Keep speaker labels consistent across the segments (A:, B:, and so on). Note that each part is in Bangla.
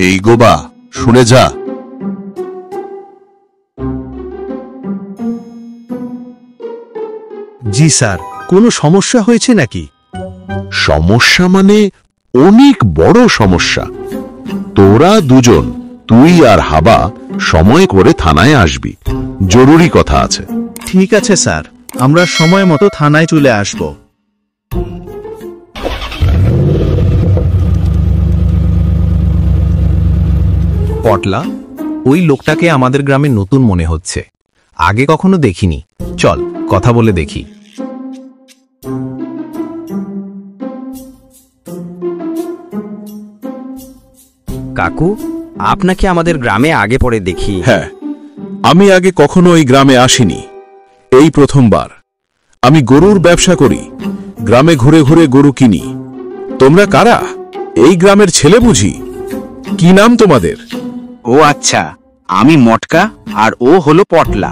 A: এই গোবা, শুনে যা।
B: জি স্যার, কোনো সমস্যা হয়েছে নাকি?
A: সমস্যা মানে অনেক বড় সমস্যা। তোরা দুজন, তুই আর হাবা, সময় করে থানায় আসবি, জরুরি কথা আছে।
B: ঠিক আছে স্যার, আমরা সময় মতো থানায় চলে আসব।
C: পটলা, ওই লোকটাকে আমাদের গ্রামে নতুন মনে হচ্ছে, আগে কখনো দেখিনি। চল কথা বলে দেখি।
D: কাকু, আপনাকে আমাদের গ্রামে আগে পরে দেখি।
E: হ্যাঁ, আমি আগে কখনো এই গ্রামে আসিনি, এই প্রথমবার। আমি গরুর ব্যবসা করি, গ্রামে ঘুরে ঘুরে গরু কিনি। তোমরা কারা? এই গ্রামের ছেলে বুঝি? কি নাম তোমাদের?
D: ও আচ্ছা, আমি মটকা আর ও হলো পটলা।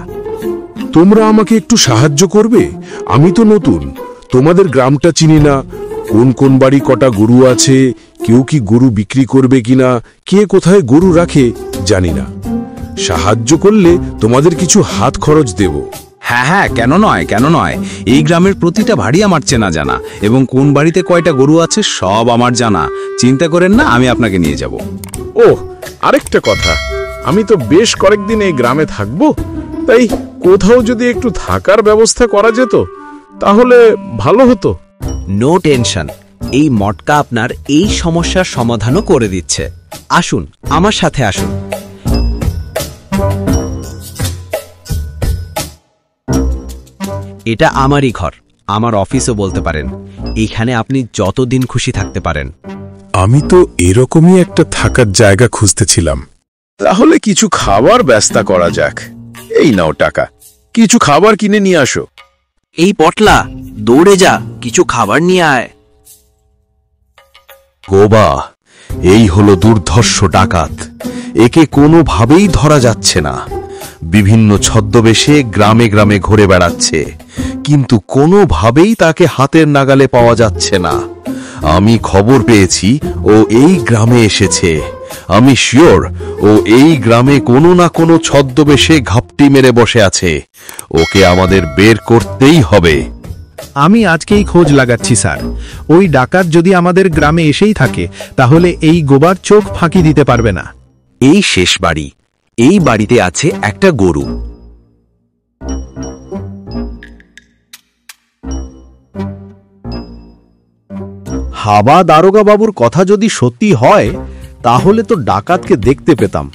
E: তোমরা আমাকে একটু সাহায্য করবে? আমি তো নতুন, তোমাদের গ্রামটা চিনি না। কোন কোন বাড়ি কটা গরু আছে, কেউ কি গরু বিক্রি করবে কিনা, কে কোথায় গরু রাখে জানি না। সাহায্য করলে তোমাদের কিছু হাত খরচ দেব।
C: হ্যাঁ হ্যাঁ, কেন নয়, কেন নয়। এই গ্রামের প্রতিটা বাড়ি আমার চেনা জানা, এবং কোন বাড়িতে কয়টা গরু আছে সব আমার জানা। চিন্তা করেন না, আমি আপনাকে নিয়ে যাব।
E: ও, আরেকটা কথা, আমি তো বেশ কয়েকদিন এই গ্রামে থাকবো, তাই কোথাও যদি একটু থাকার ব্যবস্থা করা যেত তাহলে ভালো হতো।
D: নো টেনশন, এই মটকা আপনার এই সমস্যার সমাধানও করে দিচ্ছে। আসুন, আমার সাথে আসুন। এটা আমারই ঘর, আমার অফিসও বলতে পারেন। এখানে আপনি যতদিন খুশি থাকতে পারেন।
E: আমি তো এরকমই একটা থাকার জায়গা খুঁজতেছিলাম। তাহলে কিছু খাবার ব্যবস্থা করা যাক। এই নাও টাকা, কিছু খাবার কিনে নিয়ে আসো।
D: এই পটলা, দৌড়ে যা, কিছু খাবার নিয়ে আয়।
A: গোবা, এই হলো দুর্ধর্ষ ডাকাত। একে কোনোভাবেই ধরা যাচ্ছে না। বিভিন্ন ছদ্মবেশে গ্রামে গ্রামে ঘুরে বেড়াচ্ছে, কিন্তু কোনোভাবেই তাকে হাতের নাগালে পাওয়া যাচ্ছে না। আমি খবর পেয়েছি ও এই গ্রামে এসেছে। আমি শিওর ও এই গ্রামে কোনো না কোনো ছদ্মবেশে ঘাপটি মেরে বসে আছে। ওকে আমাদের বের করতেই হবে।
B: আমি আজকেই খোঁজ লাগাচ্ছি স্যার। ওই ডাকাত যদি আমাদের গ্রামে এসেই থাকে তাহলে এই গোবার চোখ ফাঁকি দিতে পারবে না।
D: এই শেষ বাড়ি, এই বাড়িতে আছে একটা গরু।
B: হাবা দারোগা বাবুর কথা যদি সত্যি হয় তাহলে তো ডাকাতকে দেখতে পেতাম।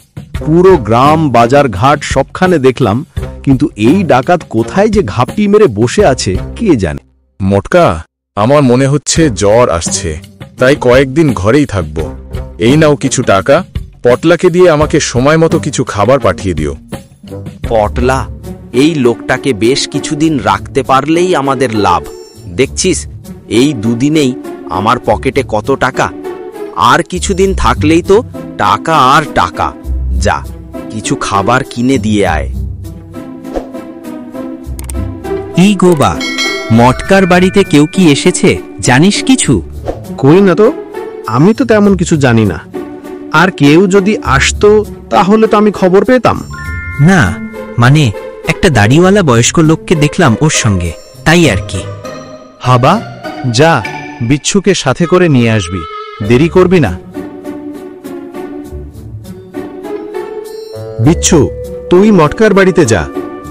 B: পুরো গ্রাম, বাজার, ঘাট সবখানে দেখলাম, কিন্তু এই ডাকাত কোথায় যে ঘাপটি মেরে বসে আছে কে জানে।
E: মোটকা, আমার মনে হচ্ছে জ্বর আসছে, তাই কয়েকদিন ঘরেই থাকবো। এই নাও কিছু টাকা, পটলাকে দিয়ে আমাকে সময় মতো কিছু খাবার পাঠিয়ে দিও।
D: পটলা, এই লোকটাকে বেশ কিছুদিন রাখতে পারলেই আমাদের লাভ। দেখছিস, এই দুদিনেই আমার পকেটে কত টাকা। আর কিছুদিন থাকলেই তো টাকা আর টাকা। যা, কিছু খাবার কিনে দিয়ে আয়।
F: এই গোবা, মটকার বাড়িতে কেউ কি এসেছে জানিস কিছু?
B: কই না তো, আমি তো তেমন কিছু জানি না। আর কেউ যদি আসতো তাহলে তো আমি খবর পেতাম।
F: না, মানে একটা দাড়িওয়ালা বয়স্ক লোককে দেখলাম ওর সঙ্গে, তাই আর কি।
B: হাবা, যা, বিচ্ছুকে সাথে করে নিয়ে আসবি, দেরি করবি না। বিচ্ছু, তুই মটকার বাড়িতে যা,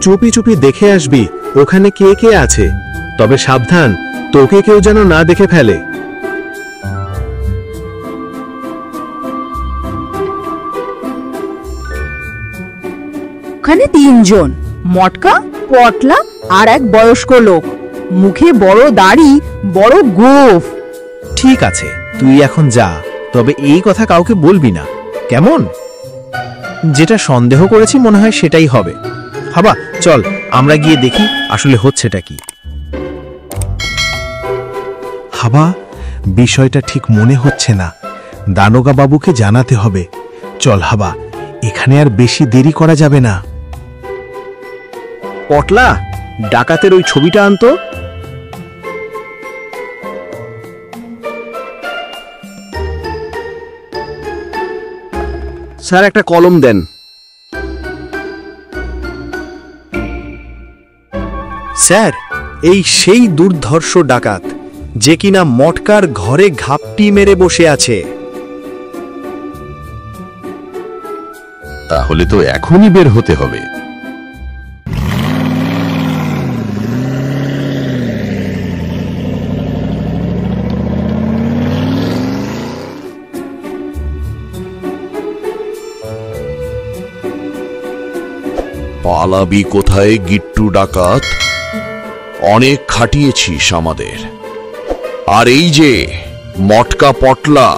B: চুপি চুপি দেখে আসবি ওখানে কে কে আছে। তবে সাবধান, তোকে কেউ যেন না দেখে ফেলে।
G: ওখানে তিনজন, মটকা, পটলা আর এক বয়স্ক লোক। মুখে বড় দাড়ি, বড় গোঁফ।
B: ঠিক আছে, তুই এখন যা, তবে এই কথা কাউকে বলবি না, কেমন? যেটা সন্দেহ করেছি মনে হয় সেটাই হবে। হাবা, চল আমরা গিয়ে দেখি আসলে হচ্ছেটা কি। হাবা, বিষয়টা ঠিক মনে হচ্ছে না, দারোগা বাবুকে জানাতে হবে। চল হাবা, এখানে আর বেশি দেরি করা যাবে না। পটলা, ডাকাতের ওই ছবিটা আনতো। স্যার একটা কলম দেন। স্যার, এই সেই দুর্ধর্ষ ডাকাত যে কিনা মটকার ঘরে ঘাপটি মেরে বসে আছে।
A: তাহলে তো এখনই বের হতে হবে। পালাবি কোথায় গিট্টু ডাকাত? অনেক খাটিয়েছিস আমাদের। আর এই যে মটকা পটলা,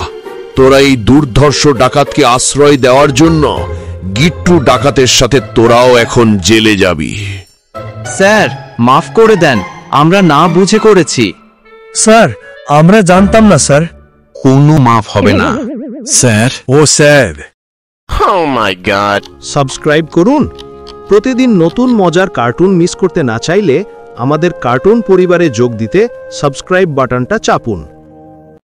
A: তোরা এই দুর্ধর্ষ ডাকাতকে আশ্রয় দেওয়ার জন্য গিট্টু ডাকাতের সাথে তোরাও এখন জেলে যাবি।
F: স্যার মাফ করে দেন, আমরা না বুঝে করেছি।
B: স্যার, আমরা জানতাম না স্যার।
C: কোনো মাফ হবে না।
B: স্যার, ও স্যার, সাবস্ক্রাইব করুন। প্রতিদিন নতুন মজার কার্টুন মিস করতে না চাইলে আমাদের কার্টুন পরিবারে যোগ দিতে সাবস্ক্রাইব বাটনটা চাপুন।